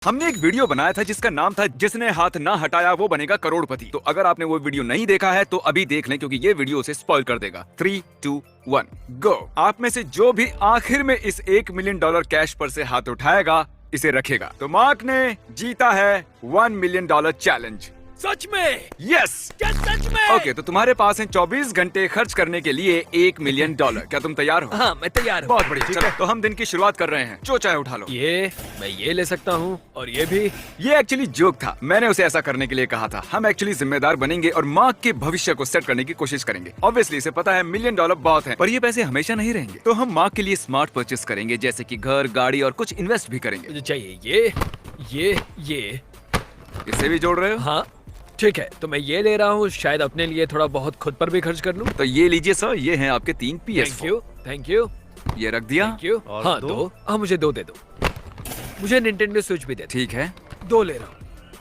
हमने एक वीडियो बनाया था जिसका नाम था जिसने हाथ ना हटाया वो बनेगा करोड़पति। तो अगर आपने वो वीडियो नहीं देखा है तो अभी देख लें, क्योंकि ये वीडियो उसे स्पॉइल कर देगा। 3, 2, 1 गो। आप में से जो भी आखिर में इस $1 मिलियन कैश पर से हाथ उठाएगा इसे रखेगा। तो मार्क ने जीता है $1 मिलियन चैलेंज। सच में? यस। क्या सच में? ओके, तो तुम्हारे पास हैं 24 घंटे खर्च करने के लिए $1 मिलियन। क्या तुम तैयार हो? हाँ, मैं तैयार हूँ। बहुत बढ़िया। चलो तो हम दिन की शुरुआत कर रहे हैं। जो चाहे उठा लो। मैं ये ले सकता हूँ और ये भी। ये एक्चुअली जोक था, मैंने उसे ऐसा करने के लिए कहा था। हम एक्चुअली जिम्मेदार बनेंगे और मार्क के भविष्य को सेट करने की कोशिश करेंगे। ऑब्वियसली इसे पता है $1 मिलियन बहुत है, पर ये पैसे हमेशा नहीं रहेंगे। तो हम मार्क के लिए स्मार्ट परचेस करेंगे, जैसे कि घर, गाड़ी और कुछ इन्वेस्ट भी करेंगे। मुझे चाहिए ये। इसे भी जोड़ रहे हो? हाँ ठीक है, तो मैं ये ले रहा हूँ। शायद अपने लिए थोड़ा बहुत खुद पर भी खर्च कर लूँ। तो ये लीजिए सर, ये हैं आपके 3 PS4। Thank you. ये रख दिया। क्यों? हाँ 2। हाँ मुझे 2 दे दो। मुझे निंटेंडो स्विच भी दे। ठीक है, 2 ले रहा हूँ।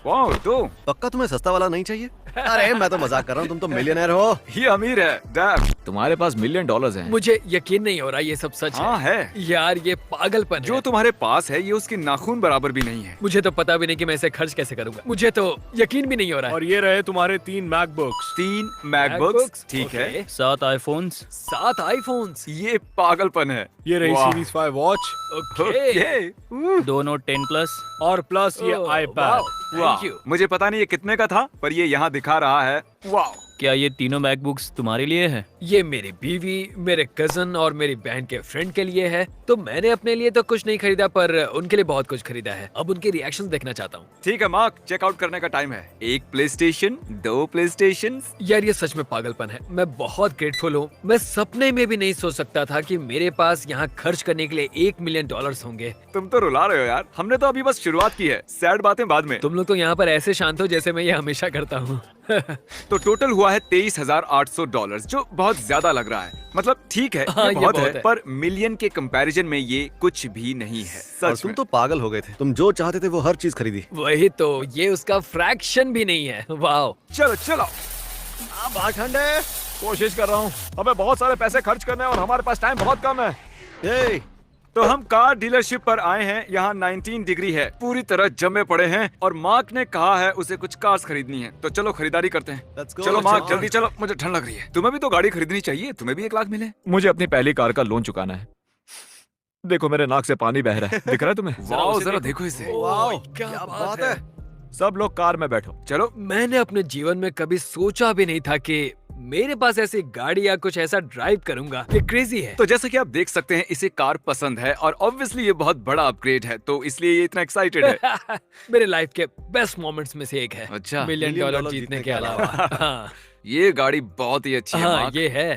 वाह 2। पक्का तुम्हें सस्ता वाला नहीं चाहिए? अरे मैं तो मजाक कर रहा हूँ, तुम तो मिलियनेयर हो। ये अमीर है डैड। तुम्हारे पास $1 मिलियन हैं। मुझे यकीन नहीं हो रहा ये सब सच हाँ है। यार ये पागलपन जो है। तुम्हारे पास है ये उसके नाखून बराबर भी नहीं है। मुझे तो पता भी नहीं कि मैं इसे खर्च कैसे करूंगा। मुझे तो यकीन भी नहीं हो रहा है। और ये रहे तुम्हारे 3 मैकबुक्स। 3 मैकबुक्स, ठीक है। 7 आईफोन्स। 7 आईफोन्स। ये पागलपन है। ये रही वाह। Series 5 watch okay. दोनों 10 प्लस। और प्लस ये आईपैड। वाह, थैंक यू। मुझे पता नहीं ये कितने का था, पर ये यहाँ दिखा रहा है। वाह, क्या ये तीनों मैकबुक्स तुम्हारे लिए है? ये मेरी बीवी, मेरे कजन और मेरी बहन के फ्रेंड के लिए है। तो मैंने अपने लिए तो कुछ नहीं खरीदा, पर उनके लिए बहुत कुछ खरीदा है। अब उनके रिएक्शंस देखना चाहता हूँ। ठीक है मार्क, चेकआउट करने का टाइम है। 1 प्लेस्टेशन, 2 प्लेस्टेशन। यार ये सच में पागलपन है। मैं बहुत ग्रेटफुल हूँ। मैं सपने में भी नहीं सोच सकता था कि मेरे पास यहाँ खर्च करने के लिए $1 मिलियन होंगे। तुम तो रुला रहे हो यार, हमने तो अभी बस शुरुआत की है। सैड बातें बाद में। तुम लोग तो यहाँ पर ऐसे शांत हो जैसे मैं ये हमेशा करता हूँ। तो टोटल हुआ है $23,800, जो बहुत ज्यादा लग रहा है। मतलब ठीक है, हाँ, ये बहुत है, पर मिलियन के कंपैरिजन में ये कुछ भी नहीं है। और सच तुम में। तो पागल हो गए थे, तुम जो चाहते थे वो हर चीज खरीदी। वही तो, ये उसका फ्रैक्शन भी नहीं है। वाह। चलो चलो। ठंडे कोशिश कर रहा हूँ। हमें बहुत सारे पैसे खर्च करने हैं और हमारे पास टाइम बहुत कम है। ए, तो हम कार डीलरशिप पर आए हैं। यहाँ 19 डिग्री है, पूरी तरह जमे पड़े हैं और मार्क ने कहा है उसे कुछ कार्स खरीदनी है। तो चलो खरीदारी करते हैं। Let's go, चलो मार्क, चलो। जल्दी चलो, मुझे ठंड लग रही है। तुम्हें भी तो गाड़ी खरीदनी चाहिए, तुम्हें भी 1 लाख मिले। मुझे अपनी पहली कार का लोन चुकाना है। देखो मेरे नाक से पानी बह रहा है, दिख रहा है तुम्हें? वाह, उसे जरा देखो। देखो इसे। वाओ, क्या बात है। सब लोग कार में बैठो। चलो। मैंने अपने जीवन में कभी सोचा भी नहीं था कि मेरे पास ऐसी गाड़ी या कुछ ऐसा ड्राइव करूंगा। ये क्रेजी है। तो जैसा कि आप देख सकते हैं, इसे कार पसंद है और ऑब्वियसली ये बहुत बड़ा अपग्रेड है, तो इसलिए ये इतना एक्साइटेड है। मेरे लाइफ के बेस्ट मोमेंट्स में से एक है। अच्छा। $1 मिलियन जीतने के अलावा। हाँ, ये गाड़ी बहुत ही अच्छी है हाँ मार्क। ये है।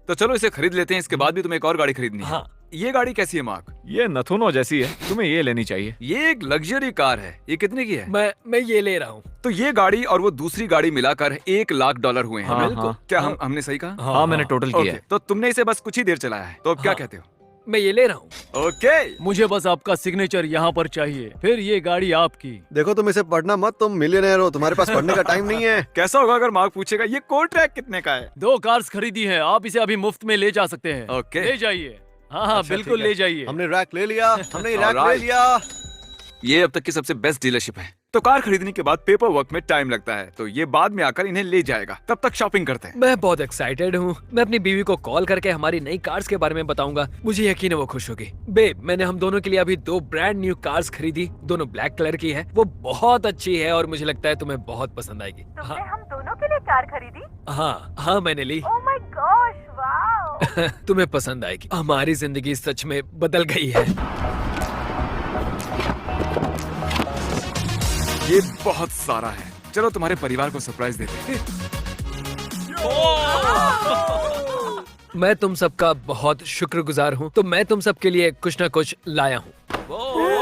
तो चलो इसे खरीद लेते हैं, इसके बाद भी तुम्हें एक और गाड़ी खरीदनी है। हाँ। ये गाड़ी कैसी है मार्क? ये नथुनो जैसी है, तुम्हें ये लेनी चाहिए। ये एक लग्जरी कार है। ये कितने की है? मैं ये ले रहा हूँ। तो ये गाड़ी और वो दूसरी गाड़ी मिलाकर $1 लाख हुए हैं। हाँ, बिल्कुल। हाँ। क्या हमने सही कहा? हाँ मैंने टोटल किया ओके, है। तो तुमने इसे बस कुछ ही देर चलाया है, तो अब क्या हाँ। कहते हो? मैं ये ले रहा हूँ। ओके। मुझे बस आपका सिग्नेचर यहाँ पर चाहिए, फिर ये गाड़ी आपकी। देखो तुम इसे पढ़ना मत, तुम मिलियनेयर हो, तुम्हारे पास पढ़ने का टाइम नहीं है। कैसा होगा अगर मार्क पूछेगा ये कोट ट्रैक कितने का है? 2 कार्स खरीदी है, आप इसे अभी मुफ्त में ले जा सकते हैं। ओके। ले जाइए। हाँ अच्छा, बिल्कुल ठीक है। ले जाइए। हमने रैक ले लिया, हमने रैक ले Alright. लिया। ये अब तक की सबसे बेस्ट डीलरशिप है। तो कार खरीदने के बाद पेपर वर्क में टाइम लगता है, तो ये बाद में आकर इन्हें ले जाएगा। तब तक शॉपिंग करते हैं। मैं बहुत एक्साइटेड हूँ। मैं अपनी बीवी को कॉल करके हमारी नई कार्स के बारे में बताऊंगा। मुझे यकीन है वो खुश होगी। बेब, मैंने हम दोनों के लिए अभी 2 ब्रांड न्यू कार्स खरीदी। दोनों ब्लैक कलर की है। वो बहुत अच्छी है और मुझे लगता है तुम्हें बहुत पसंद आएगी। तुमने हम दोनों के लिए कार खरीदी? हाँ मैंने ली। Oh my gosh, wow! तुम्हें पसंद आएगी। हमारी जिंदगी सच में बदल गई है। ये बहुत सारा है। चलो तुम्हारे परिवार को सरप्राइज देते हैं। मैं तुम सबका बहुत शुक्रगुजार हूँ। तो मैं तुम सबके लिए कुछ न कुछ लाया हूँ।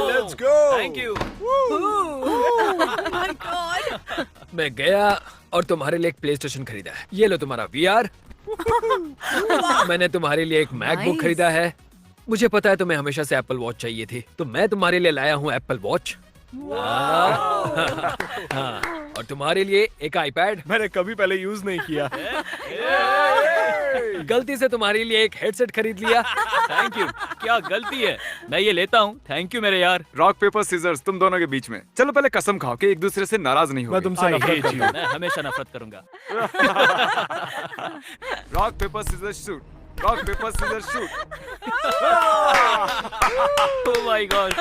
Let's go. Thank you. मैं गया और तुम्हारे लिए एक प्ले स्टेशन खरीदा है। ये लो तुम्हारा VR। मैंने तुम्हारे लिए एक मैकबुक खरीदा है। मुझे पता है तुम्हें हमेशा से एप्पल वॉच चाहिए थी, तो मैं तुम्हारे लिए लाया हूँ एप्पल वॉच। हाँ, और तुम्हारे लिए एक आईपैड। मैंने कभी पहले यूज नहीं किया। गलती से तुम्हारे लिए एक हेडसेट खरीद लिया। Thank you. क्या गलती है, मैं ये लेता हूँ। थैंक यू मेरे यार। रॉक पेपर सीजर्स तुम दोनों के बीच में। चलो पहले कसम खाओ कि एक दूसरे से नाराज नहीं मैं होगे। तुमसे नफरत करता हूँ। मैं हमेशा नफरत करूंगा। Rock paper scissors shoot. Rock paper scissors shoot. Oh my God.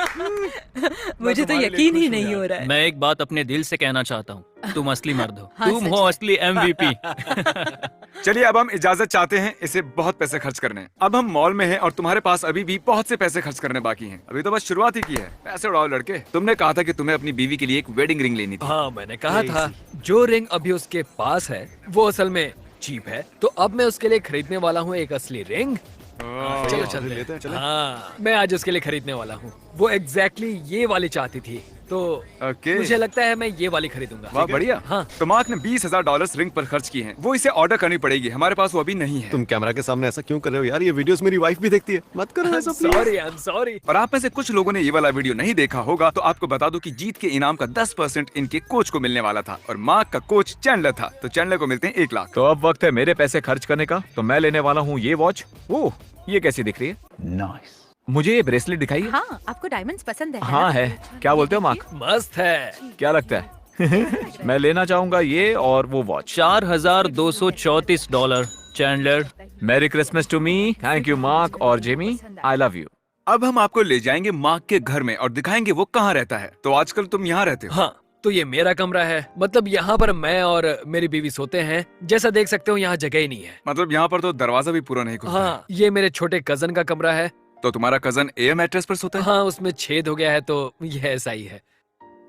मुझे तो यकीन ही नहीं हो रहा है। मैं एक बात अपने दिल से कहना चाहता हूँ, तुम असली मर्द हो। हाँ, तुम सच हो है। असली MVP। चलिए अब हम इजाजत चाहते हैं इसे बहुत पैसे खर्च करने। अब हम मॉल में हैं और तुम्हारे पास अभी भी बहुत से पैसे खर्च करने बाकी हैं। अभी तो बस शुरुआत ही की है। पैसे उड़ाओ लड़के। तुमने कहा था कि तुम्हें अपनी बीवी के लिए एक वेडिंग रिंग लेनी थी। हाँ, मैंने कहा था जो रिंग अभी उसके पास है वो असल में चीप है, तो अब मैं उसके लिए खरीदने वाला हूँ एक असली रिंग। चलो चलते लेते हैं, चलें। हाँ, मैं आज उसके लिए खरीदने वाला हूँ। वो एग्जैक्टली ये वाली चाहती थी, तो ओके। मुझे लगता है मैं ये वाली खरीदूंगा। वाह बढ़िया। हाँ। तो मार्क ने $20,000 रिंग पर खर्च किए हैं। वो इसे ऑर्डर करनी पड़ेगी। हमारे पास वो अभी नहीं है। तुम कैमरा के सामने ऐसा क्यों कर रहे हो यार? ये वीडियोस मेरी वाइफ भी देखती है। मत करो ऐसा please. Sorry, I am sorry. और आप में से कुछ लोगों ने ये वाला वीडियो नहीं देखा होगा, तो आपको बता दूं कि जीत के इनाम का 10% इनके कोच को मिलने वाला था और मार्क का कोच चैंडलर था, तो चैंडलर को मिलते हैं 1 लाख। तो अब वक्त है मेरे पैसे खर्च करने का। तो मैं लेने वाला हूँ ये वॉच। ओह, ये कैसी दिख रही है? नाइस। मुझे ये ब्रेसलेट दिखाइए। हाँ, आपको डायमंड्स पसंद है हाँ ना? है। क्या बोलते हो मार्क? मस्त है। क्या लगता है? मैं लेना चाहूंगा ये और वो watch. $4,234 Chandler. Merry Christmas to me. Thank you Mark और जेमी। I love you. अब हम आपको ले जाएंगे मार्क के घर में और दिखाएंगे वो कहाँ रहता है। तो आजकल तुम यहाँ रहते हो। हाँ, तो ये मेरा कमरा है। मतलब यहाँ पर मैं और मेरी बीवी सोते हैं। जैसा देख सकते हो यहाँ जगह ही नहीं है। मतलब यहाँ पर तो दरवाजा भी पूरा नहीं खुलता है। हाँ, ये मेरे छोटे कजन का कमरा है। तो तुम्हारा कजन एयर मैट्रेस पर सोता है? हाँ, उसमें छेद हो गया है, तो ये ऐसा ही है।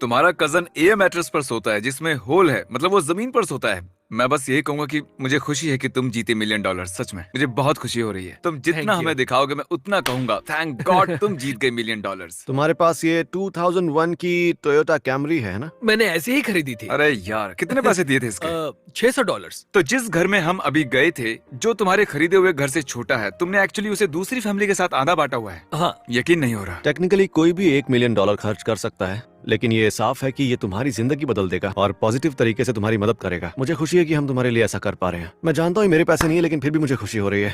तुम्हारा कजन एयर मैट्रेस पर सोता है जिसमें होल है, मतलब वो जमीन पर सोता है। मैं बस यही कहूंगा कि मुझे खुशी है कि तुम जीते $1 मिलियन। सच में मुझे बहुत खुशी हो रही है। तुम Thank जितना you. हमें दिखाओगे मैं उतना कहूंगा थैंक गॉड तुम जीत गए $1 मिलियन। तुम्हारे पास ये 2001 की टोयोटा कैमरी है ना? मैंने ऐसे ही खरीदी थी। अरे यार कितने पैसे दिए थे इसके? $600। तो जिस घर में हम अभी गए थे, जो तुम्हारे खरीदे हुए घर से छोटा है, तुमने एक्चुअली उसे दूसरी फैमिली के साथ आधा बांटा हुआ है। हाँ, यकीन नहीं हो रहा। टेक्निकली कोई भी $1 मिलियन खर्च कर सकता है, लेकिन ये साफ है कि ये तुम्हारी जिंदगी बदल देगा और पॉजिटिव तरीके से तुम्हारी मदद करेगा। मुझे खुशी है कि हम तुम्हारे लिए ऐसा कर पा रहे हैं। मैं जानता हूँ मेरे पैसे नहीं है, लेकिन फिर भी मुझे खुशी हो रही है।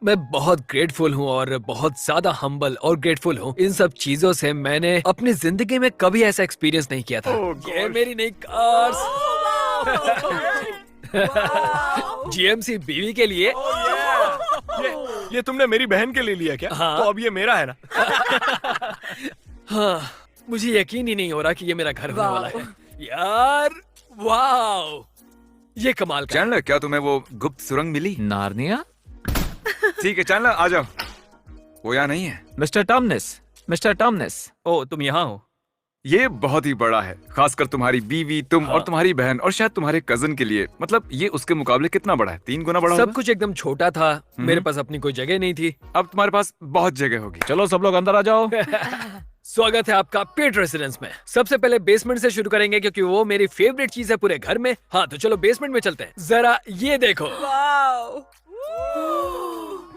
मैं बहुत ग्रेटफुल हूँ और बहुत ज्यादा हम्बल और ग्रेटफुल हूँ। इन सब चीजों से मैंने अपनी जिंदगी में कभी ऐसा एक्सपीरियंस नहीं किया था। ये मेरी नई कार्स। GMC बीवी के लिए। ये तुमने मेरी बहन के लिए लिया क्या? हाँ। तो अब ये मेरा है ना? हाँ, मुझे यकीन ही नहीं हो रहा कि ये मेरा घर होने वाला है। यार, वाओ, ये कमाल का है। चैंडलर, क्या तुम्हें वो गुप्त सुरंग मिली? नार्निया। ठीक है चैंडलर, आ जाओ। वो यहाँ नहीं है। मिस्टर टॉमनेस। मिस्टर टॉमनेस। ओ, तुम यहाँ हो? ये बहुत ही बड़ा है, खासकर तुम्हारी बीवी, तुम और तुम्हारी बहन और शायद तुम्हारे कजन के लिए। मतलब ये उसके मुकाबले कितना बड़ा है? 3 गुना बड़ा सब होगा? कुछ एकदम छोटा था। मेरे पास अपनी कोई जगह नहीं थी। अब तुम्हारे पास बहुत जगह होगी। चलो सब लोग अंदर आ जाओ। स्वागत है आपका पेट रेसिडेंस में। सबसे पहले बेसमेंट से शुरू करेंगे क्योंकि वो मेरी फेवरेट चीज है पूरे घर में। हाँ, तो चलो बेसमेंट में चलते हैं। जरा ये देखो।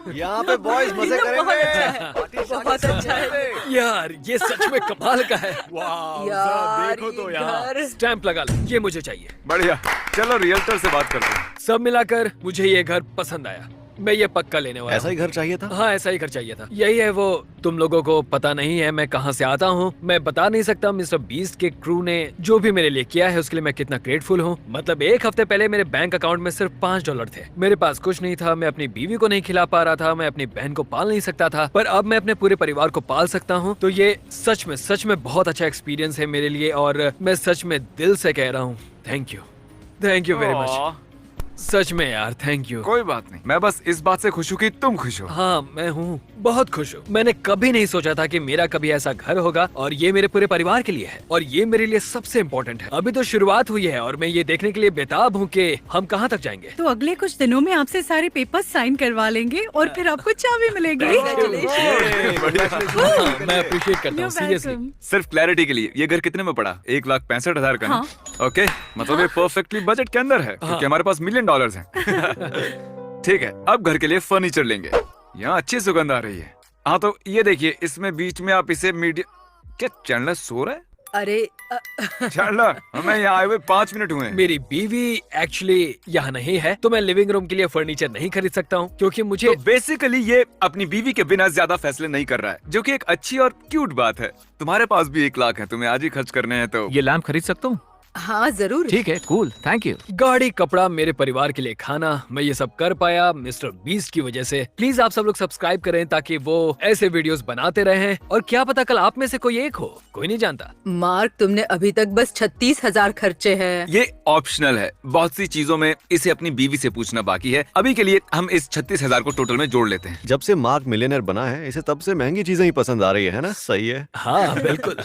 यहाँ पे बॉयज मजे बहुत करेंगे। अच्छा है, बहुत अच्छा है। यार, ये सच में कमाल का है। वाह, यार, देखो तो ये यहाँ। घर। स्टैंप लगा लो, ये मुझे चाहिए। बढ़िया, चलो रियल्टर से बात करते हैं। सब मिलाकर मुझे ये घर पसंद आया। मैं ये पक्का लेने वाला ऐसा ही हूँ। घर चाहिए था। हाँ, ऐसा ही घर चाहिए था। यही है वो। तुम लोगों को पता नहीं है मैं कहाँ से आता हूँ। मैं बता नहीं सकता मिस्टर बीस्ट के क्रू ने जो भी मेरे लिए किया है उसके लिए मैं कितना ग्रेटफुल हूँ। मतलब 1 हफ्ते पहले मेरे बैंक अकाउंट में सिर्फ $5 थे। मेरे पास कुछ नहीं था। मैं अपनी बीवी को नहीं खिला पा रहा था। मैं अपनी बहन को पाल नहीं सकता था, पर अब मैं अपने पूरे परिवार को पाल सकता हूँ। तो ये सच में बहुत अच्छा एक्सपीरियंस है मेरे लिए और मैं सच में दिल से कह रहा हूँ थैंक यू वेरी मच। सच में यार, थैंक यू। कोई बात नहीं, मैं बस इस बात से खुश हूँ कि तुम खुश हो। हाँ, मैं हूँ, बहुत खुश हूँ। मैंने कभी नहीं सोचा था कि मेरा कभी ऐसा घर होगा और ये मेरे पूरे परिवार के लिए है और ये मेरे लिए सबसे इम्पोर्टेंट है। अभी तो शुरुआत हुई है और मैं ये देखने के लिए बेताब हूँ कि हम कहाँ तक जाएंगे। तो अगले कुछ दिनों में आपसे सारे पेपर्स साइन करवा लेंगे और फिर आपको चाबी मिलेगी। हाँ, मैं अप्रिशिएट करता हूँ सीरियसली। सिर्फ क्लैरिटी के लिए, ये घर कितने में पड़ा? 1,65,000 का। हाँ। ओके, मतलब ये परफेक्टली बजट के अंदर है क्योंकि हमारे पास $1 मिलियन हैं। ठीक है, अब घर के लिए फर्नीचर लेंगे। यहाँ अच्छी सुगंध आ रही है। हाँ, तो ये देखिए, इसमें बीच में आप इसे मीडियम। क्या चैंडलर सो रहा है? अरे चैंडलर, हमें यहाँ आए हुए 5 मिनट हुए हैं। मेरी बीवी एक्चुअली यहाँ नहीं है, तो मैं लिविंग रूम के लिए फर्नीचर नहीं खरीद सकता हूँ क्योंकि मुझे तो बेसिकली ये अपनी बीवी के बिना ज्यादा फैसले नहीं कर रहा है, जो कि एक अच्छी और क्यूट बात है। तुम्हारे पास भी 1 लाख है, तुम्हें आज ही खर्च करने हैं तो ये लैम्प खरीद सकता हूँ? हाँ जरूर। ठीक है, कूल, थैंक यू। गाड़ी, कपड़ा, मेरे परिवार के लिए खाना, मैं ये सब कर पाया मिस्टर बीस्ट की वजह से। प्लीज आप सब लोग सब्सक्राइब करें ताकि वो ऐसे वीडियोस बनाते रहें, और क्या पता कल आप में से कोई एक हो, कोई नहीं जानता। मार्क, तुमने अभी तक बस 36,000 खर्चे हैं। ये ऑप्शनल है। बहुत सी चीजों में इसे अपनी बीवी से पूछना बाकी है। अभी के लिए हम इस 36,000 को टोटल में जोड़ लेते हैं। जब से मार्क मिलियनेयर बना है इसे तब से महंगी चीजें ही पसंद आ रही है ना? सही है। हाँ बिल्कुल।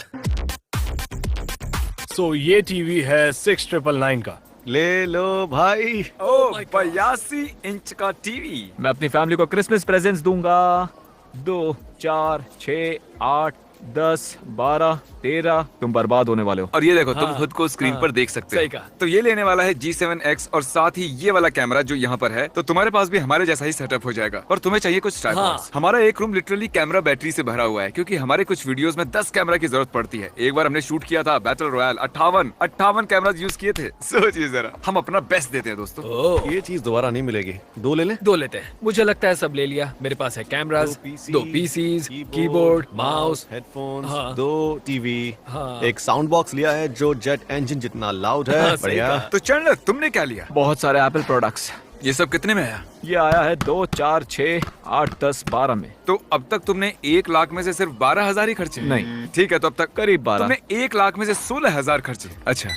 सो ये टीवी है 6999 का। ले लो भाई। ओ 82 इंच का टीवी। मैं अपनी फैमिली को क्रिसमस प्रेजेंट्स दूंगा। 2, 4, 6, 8, 10, 12, 13। तुम बर्बाद होने वाले हो। और ये देखो, तुम हाँ, खुद को स्क्रीन हाँ, पर देख सकते सही हो। कहा। तो ये लेने वाला है G7X, और साथ ही ये वाला कैमरा जो यहाँ पर है। तो तुम्हारे पास भी हमारे जैसा ही सेटअप हो जाएगा। और तुम्हें चाहिए कुछ ट्राइपॉड्स। हाँ। हमारा एक रूम लिटरली कैमरा बैटरी से भरा हुआ है, क्योंकि हमारे कुछ वीडियोस में 10 कैमरा की जरूरत पड़ती है। एक बार हमने शूट किया था बैटल रॉयल, 58 कैमरा यूज किए थे। सोचिए जरा, हम अपना बेस्ट देते हैं दोस्तों। ओह, ये चीज दोबारा नहीं मिलेगी। 2 ले लें? 2 लेते हैं। मुझे लगता है सब ले लिया। मेरे पास है cameras, 2 pieces, keyboard, mouse, headphones, हाँ। 2 टीवी, हाँ। एक साउंड बॉक्स लिया है जो जेट इंजन जितना लाउड है। हाँ, सही बढ़िया। कहा। तो चैंडलर, तुमने क्या लिया? बहुत सारे एप्पल प्रोडक्ट्स। ये सब कितने में आया? ये आया है 2, 4, 6, 8, 10, 12 में। तो अब तक तुमने 1 लाख में से सिर्फ 12,000 ही खर्चे? नहीं। ठीक है, तो अब तक करीब 12। तुमने 1 लाख में से 16,000 खर्चे। अच्छा,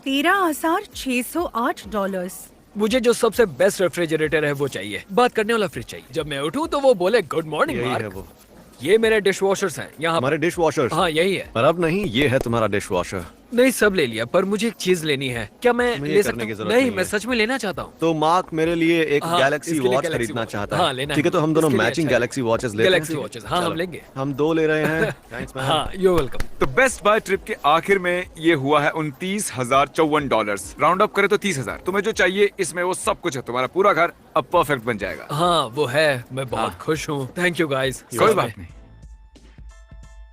$13,608। मुझे जो सबसे बेस्ट रेफ्रिजरेटर है वो चाहिए। बात करने वाला फ्रिज चाहिए। जब मैं उठूं तो वो बोले गुड मॉर्निंग यही है मार्क। वो। ये मेरे डिश वॉशर्स हैं यहाँ। हमारे डिश वॉशर। हाँ यही है। पर अब नहीं, ये है तुम्हारा डिश वॉशर। नहीं, सब ले लिया, पर मुझे एक चीज लेनी है। क्या मैं तुम्हें ये ले करने सकता की हूँ? जरूरत नहीं, नहीं मैं है। सच में लेना चाहता हूँ। तो मार्क मेरे लिए एक हाँ, गैलेक्सी इसके लिए वॉच Galaxy खरीदना Watch। चाहता हाँ, है। लेना ठीक है, तो हम दोनों इसके लिए मैचिंग अच्छा है। गैलेक्सी वॉचेस लेते हैं। Galaxy watches, हाँ, हम चलो, लेंगे। हम 2 ले रहे हैं। Thanks man. हाँ, यू वेलकम। तो बेस्ट बाय ट्रिप के आखिर में ये हुआ है $29,054। राउंड अप करें तो 30,000। तुम्हें जो चाहिए इसमें वो सब कुछ है। तुम्हारा पूरा घर अब परफेक्ट बन जाएगा। हाँ वो है, मैं बहुत खुश हूँ। Thank you guys. कोई बात नहीं।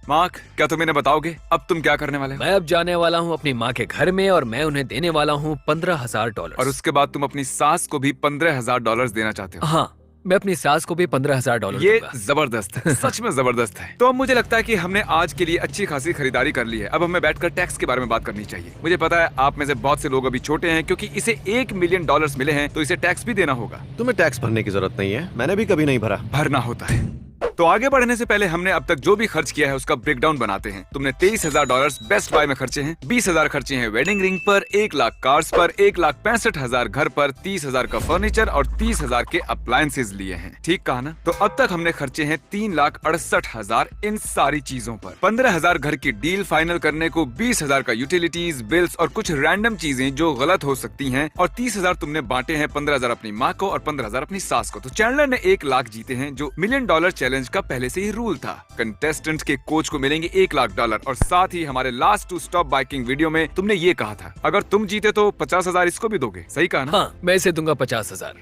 मार्क, क्या तुम इन्हें बताओगे अब तुम क्या करने वाले हो? मैं अब जाने वाला हूँ अपनी माँ के घर में, और मैं उन्हें देने वाला हूँ $15,000। और उसके बाद तुम अपनी सास को भी $15,000 देना चाहते हो? हाँ, मैं अपनी सास को भी $15,000 ये दूंगा। जबरदस्त है, सच में जबरदस्त है। तो अब मुझे लगता है कि हमने आज के लिए अच्छी खासी खरीदारी कर ली है। अब हमें बैठकर टैक्स के बारे में बात करनी चाहिए। मुझे पता है आप में से बहुत से लोग अभी छोटे हैं, क्योंकि इसे $1 मिलियन मिले हैं, तो इसे टैक्स भी देना होगा। तुम्हें टैक्स भरने की जरूरत नहीं है, मैंने भी कभी नहीं भरा। भरना होता है। तो आगे बढ़ने से पहले हमने अब तक जो भी खर्च किया है उसका ब्रेकडाउन बनाते हैं। तुमने $23,000 बेस्ट बाय में खर्चे हैं, 20,000 खर्चे हैं वेडिंग रिंग पर, 1 लाख कार्स पर, 1,65,000 घर पर, 30,000 का फर्नीचर और 30,000 के अप्लायंसेज लिए हैं। ठीक कहा ना? तो अब तक हमने खर्चे हैं 3,68,000 इन सारी चीजों पर। 15,000 घर की डील फाइनल करने को, 20,000 का यूटिलिटीज, बिल्स और कुछ रैंडम चीजें जो गलत हो सकती हैं, और 30,000 तुमने बांटे हैं, 15,000 अपनी माँ को और 15,000 अपनी सास को। तो चैंडलर ने 1 लाख जीते हैं, जो $1 मिलियन चैलेंज का पहले से ही रूल था। कंटेस्टेंट के कोच को मिलेंगे $1 लाख, और साथ ही हमारे last to stop biking video में तुमने ये कहा था अगर तुम जीते तो 50,000 इसको भी दोगे। सही कहा ना? हाँ, मैं इसे दूंगा 50,000।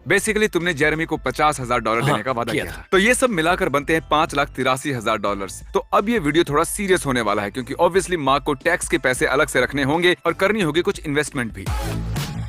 बेसिकली तुमने जेरेमी को $50,000 देने का वादा किया था। तो ये सब मिलाकर बनते हैं $5,83,000। तो अब ये वीडियो थोड़ा सीरियस होने वाला है, क्योंकि ऑब्वियसली मार्क को टैक्स के पैसे अलग से रखने होंगे और करनी होगी कुछ इन्वेस्टमेंट भी।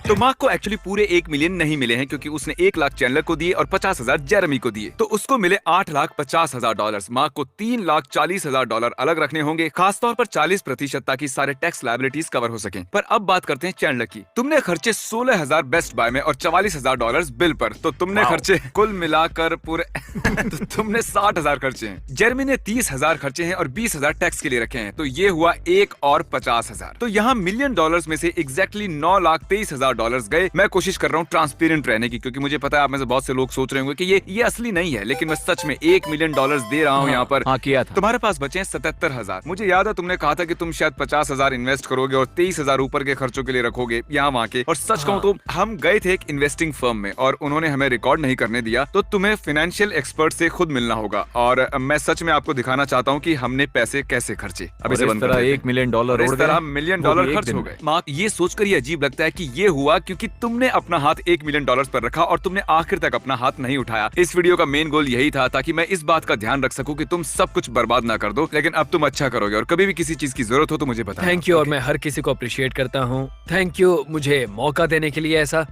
तो मार्क को एक्चुअली पूरे 1 मिलियन नहीं मिले हैं, क्योंकि उसने 1 लाख चैंडलर को दिए और 50,000 जेरेमी को दिए। तो उसको मिले $8,50,000। मार्क को $3,40,000 अलग रखने होंगे, खासतौर पर 40%, ताकि सारे टैक्स लायबिलिटीज कवर हो सकें। पर अब बात करते हैं चैंडलर की। तुमने खर्चे 16,000 बेस्ट बाय में और $44,000 बिल पर। तो तुमने खर्चे कुल मिलाकर पूरे तो तुमने 60,000 खर्चे हैं। जेरेमी ने 30,000 खर्चे हैं और 20,000 टैक्स के लिए रखे हैं। तो ये हुआ 1 और 50,000। तो यहाँ $1 मिलियन में से एग्जैक्टली $9,23,000 गए। मैं कोशिश कर रहा हूँ ट्रांसपेरेंट रहने की, क्योंकि मुझे पता है आप में से बहुत से लोग सोच रहे होंगे कि ये असली नहीं है, लेकिन मैं सच में $1 मिलियन दे रहा हूँ यहाँ पर। हाँ, किया था। तुम्हारे पास बचे हैं 77,000। मुझे याद है तुमने कहा था कि तुम शायद 50,000 इन्वेस्ट करोगे और 23,000 ऊपर के खर्चों के लिए रखोगे यहाँ वहाँ के। और सच कहूँ तो हम गए थे एक इन्वेस्टिंग फर्म में और उन्होंने हमें रिकॉर्ड नहीं करने दिया। तो तुम्हें फाइनेंशियल एक्सपर्ट से खुद मिलना होगा, और मैं सच में आपको दिखाना चाहता हूँ कि हमने पैसे कैसे खर्चे। अब इसे बंद कर देते हैं। $1 मिलियन और इस तरह $1 मिलियन खर्च हो गए। मार्क, ये सोचकर ये अजीब लगता है कि ये हुआ हुआ क्योंकि तुमने अपना हाथ $1 मिलियन पर रखा और तुमने आखिर तक अपना हाथ नहीं उठाया। इस वीडियो का मेन गोल यही था ताकि मैं इस बात का ध्यान रख सकूं कि तुम सब कुछ बर्बाद ना कर दो, लेकिन अब तुम अच्छा करोगे और कभी भी किसी चीज की जरूरत हो तो मुझे बताना। Thank you. और मैं हर किसी को अप्रिशिएट करता हूँ। थैंक यू मुझे मौका देने के लिए ऐसा।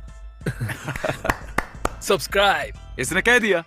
सब्सक्राइब। इसने कह दिया।